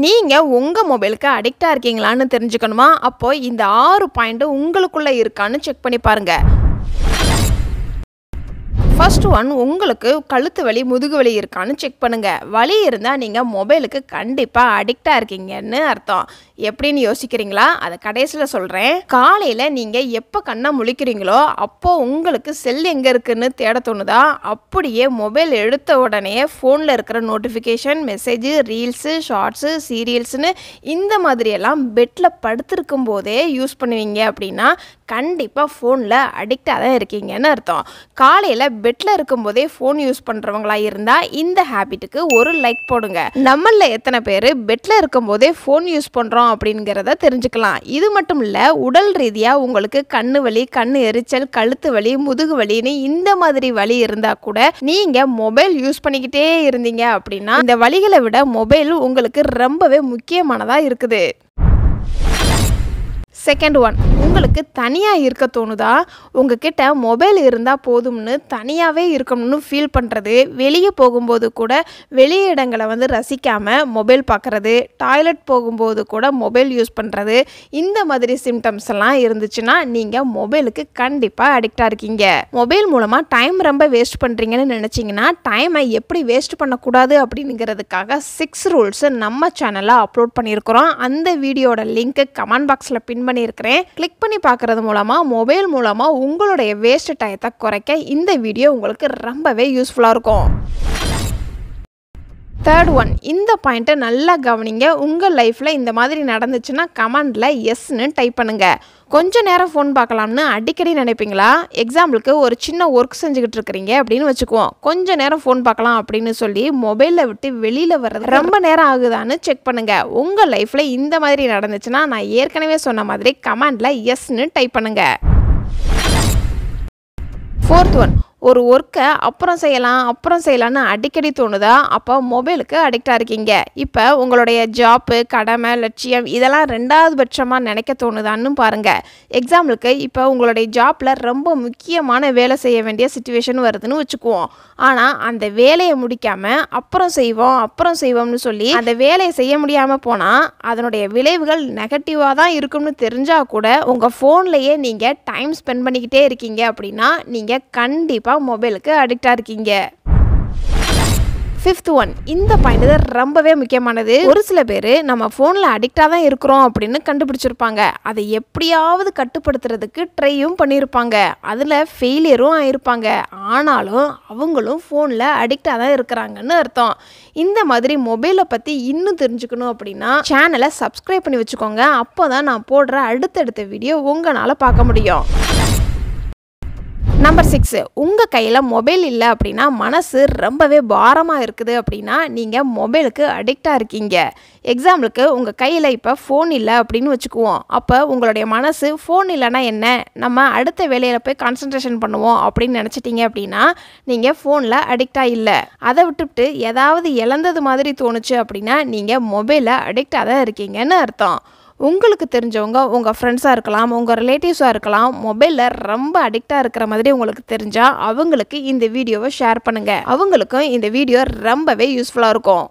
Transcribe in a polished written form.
நீங்க உங்க மொபைலுக்கு அடிக்ட்டா இருக்கீங்களான்னு தெரிஞ்சுக்கணுமா? அப்போ இந்த 6 பாயிண்ட் உங்களுக்குள்ள இருக்கான்னு செக் பண்ணி பாருங்க. ஃபர்ஸ்ட் ஒன், உங்களுக்கு கழுத்து வலி, முதுகு வலி இருக்கான்னு செக் பண்ணுங்க. வலி இருந்தால் நீங்கள் மொபைலுக்கு கண்டிப்பாக அடிக்டாக இருக்கீங்கன்னு அர்த்தம். எப்படின்னு யோசிக்கிறீங்களா? அதை கடைசியில் சொல்கிறேன். காலையில் நீங்கள் எப்போ கண்ணை முழிக்கிறீங்களோ அப்போது உங்களுக்கு செல் எங்கே இருக்குன்னு தேட தோணுதா? அப்படியே மொபைல் எடுத்த உடனே ஃபோனில் இருக்கிற நோட்டிஃபிகேஷன், மெசேஜ், ரீல்ஸு, ஷார்ட்ஸு, சீரியல்ஸ்னு இந்த மாதிரியெல்லாம் பெட்டில் படுத்திருக்கும் போதே யூஸ் பண்ணுவீங்க அப்படின்னா கண்டிப்பாக ஃபோனில் அடிக்டாக தான் இருக்கீங்கன்னு அர்த்தம். காலையில் பெட்டில் இருக்கும்போதே ஃபோன் யூஸ் பண்ணுறவங்களா இருந்தால் இந்த ஹேபிட்டுக்கு ஒரு லைக் போடுங்க. நம்மளில் எத்தனை பேர் பெட்டில் இருக்கும்போதே ஃபோன் யூஸ் பண்ணுறோம் அப்படிங்கிறத தெரிஞ்சுக்கலாம். இது மட்டும் இல்லை, உடல் ரீதியாக உங்களுக்கு கண்ணு வலி, கண்ணு எரிச்சல், கழுத்து வலி, முதுகு வலின்னு இந்த மாதிரி வலி இருந்தால் கூட நீங்கள் மொபைல் யூஸ் பண்ணிக்கிட்டே இருந்தீங்க அப்படின்னா இந்த வலிகளை விட மொபைல் உங்களுக்கு ரொம்பவே முக்கியமானதாக இருக்குது. செகண்ட் ஒன், உங்களுக்கு தனியாக இருக்க தோணுதா? உங்ககிட்ட மொபைல் இருந்தால் போதும்னு தனியாகவே இருக்கணும்னு ஃபீல் பண்ணுறது, வெளியே போகும்போது கூட வெளி இடங்களை ரசிக்காமல் மொபைல் பார்க்குறது, டாய்லெட் போகும்போது கூட மொபைல் யூஸ் பண்ணுறது, இந்த மாதிரி சிம்டம்ஸ் எல்லாம் இருந்துச்சுன்னா நீங்கள் மொபைலுக்கு கண்டிப்பாக அடிக்டாக இருக்கீங்க. மொபைல் மூலமாக டைம் ரொம்ப வேஸ்ட் பண்ணுறீங்கன்னு நினச்சிங்கன்னா டைமை எப்படி வேஸ்ட் பண்ணக்கூடாது அப்படிங்கிறதுக்காக 6 ரூல்ஸ் நம்ம சேனலில் அப்லோட் பண்ணியிருக்கிறோம். அந்த வீடியோட லிங்க் கமெண்ட் பாக்ஸில் பின் பண்ணியிருக்கிறேன். கிளிக் பண்ணி பார்க்கறது மூலமா மொபைல் மூலமா உங்களுடைய வேஸ்ட் டயத்தை குறைக்க இந்த வீடியோ உங்களுக்கு ரொம்பவே யூஸ்ஃபுல்லாக இருக்கும். தேர்ட் ஒன், இந்த பாயிண்ட்டை நல்லா கவனிங்க. உங்கள் லைஃப்பில் இந்த மாதிரி நடந்துச்சுன்னா கமெண்டில் எஸ்ன்னு டைப் பண்ணுங்க. கொஞ்ச நேரம் ஃபோன் பார்க்கலாம்னு அடிக்கடி நினைப்பீங்களா? எக்ஸாம்பிளுக்கு ஒரு சின்ன ஒர்க் செஞ்சுக்கிட்டு இருக்கிறீங்க அப்படின்னு வச்சுக்குவோம். கொஞ்ச நேரம் ஃபோன் பார்க்கலாம் அப்படின்னு சொல்லி மொபைலில் விட்டு வெளியில் வர்றது ரொம்ப நேரம் ஆகுதான்னு செக் பண்ணுங்க. உங்கள் லைஃப்பில் இந்த மாதிரி நடந்துச்சுன்னா நான் ஏற்கனவே சொன்ன மாதிரி கமெண்டில் எஸ்ன்னு டைப் பண்ணுங்க. ஃபோர்த் ஒன், ஒரு ஒர்க்கை அப்புறம் செய்யலான்னு அடிக்கடி தோணுதா? அப்போ மொபைலுக்கு அடிக்டாக இருக்கீங்க. இப்போ உங்களுடைய ஜாப்பு, கடமை, லட்சியம் இதெல்லாம் 2வது பட்சமாக நினைக்க தோணுதான்னு பாருங்கள். எக்ஸாம்பிளுக்கு இப்போ உங்களுடைய ஜாப்பில் ரொம்ப முக்கியமான வேலை செய்ய வேண்டிய சிச்சுவேஷன் வருதுன்னு வச்சுக்குவோம். ஆனால் அந்த வேலையை முடிக்காமல் அப்புறம் செய்வோம்னு சொல்லி அந்த வேலையை செய்ய முடியாமல் போனால் அதனுடைய விளைவுகள் நெகட்டிவாக தான் இருக்கும்னு தெரிஞ்சால் கூட உங்கள் ஃபோன்லேயே நீங்கள் டைம் ஸ்பெண்ட் பண்ணிக்கிட்டே இருக்கீங்க அப்படின்னா நீங்கள் கண்டிப்பாக மொபைலுக்கு அடிக்டாக இருக்கீங்க. ஃபிஃப்த் ஒன், இந்த பாயிண்ட் தான் ரொம்பவே முக்கியமானது. ஒரு சில பேர் நம்ம ஃபோனில் அடிக்டாக தான் இருக்கிறோம் அப்படின்னு கண்டுபிடிச்சிருப்பாங்க. அதை எப்படியாவது கட்டுப்படுத்துறதுக்கு ட்ரையும் பண்ணியிருப்பாங்க. அதில் ஃபெயிலியரும் ஆயிருப்பாங்க. ஆனாலும் அவங்களும் ஃபோனில் அடிக்டாக தான் இருக்கிறாங்கன்னு அர்த்தம். இந்த மாதிரி மொபைலை பற்றி இன்னும் தெரிஞ்சுக்கணும் அப்படின்னா சேனலை சப்ஸ்கிரைப் பண்ணி வச்சுக்கோங்க. அப்போ தான் நான் போடுற அடுத்தடுத்த வீடியோ உங்களால் பார்க்க முடியும். நம்பர் 6, உங்கள் கையில் மொபைல் இல்லை அப்படின்னா மனசு ரொம்பவே பாரமாக இருக்குது அப்படின்னா நீங்கள் மொபைலுக்கு அடிக்டாக இருக்கீங்க. எக்ஸாம்பிளுக்கு உங்கள் கையில் இப்போ ஃபோன் இல்லை அப்படின்னு வச்சுக்குவோம். அப்போ உங்களுடைய மனசு ஃபோன் இல்லைன்னா என்ன, நம்ம அடுத்த வேலையில் போய் கான்சன்ட்ரேஷன் பண்ணுவோம் அப்படின்னு நினச்சிட்டிங்க அப்படின்னா நீங்கள் ஃபோனில் அடிக்டாக இல்லை. அதை விட்டுவிட்டு ஏதாவது இழந்தது மாதிரி தோணுச்சு அப்படின்னா நீங்கள் மொபைலில் அடிக்டாக தான் இருக்கீங்கன்னு அர்த்தம். உங்களுக்கு தெரிஞ்சவங்க, உங்கள் ஃப்ரெண்ட்ஸாக இருக்கலாம், உங்கள் ரிலேட்டிவ்ஸாக இருக்கலாம், மொபைலில் ரொம்ப அடிக்டாக இருக்கிற மாதிரி உங்களுக்கு தெரிஞ்சால் அவங்களுக்கு இந்த வீடியோவை ஷேர் பண்ணுங்கள். அவங்களுக்கும் இந்த வீடியோ ரொம்பவே யூஸ்ஃபுல்லாக இருக்கும்.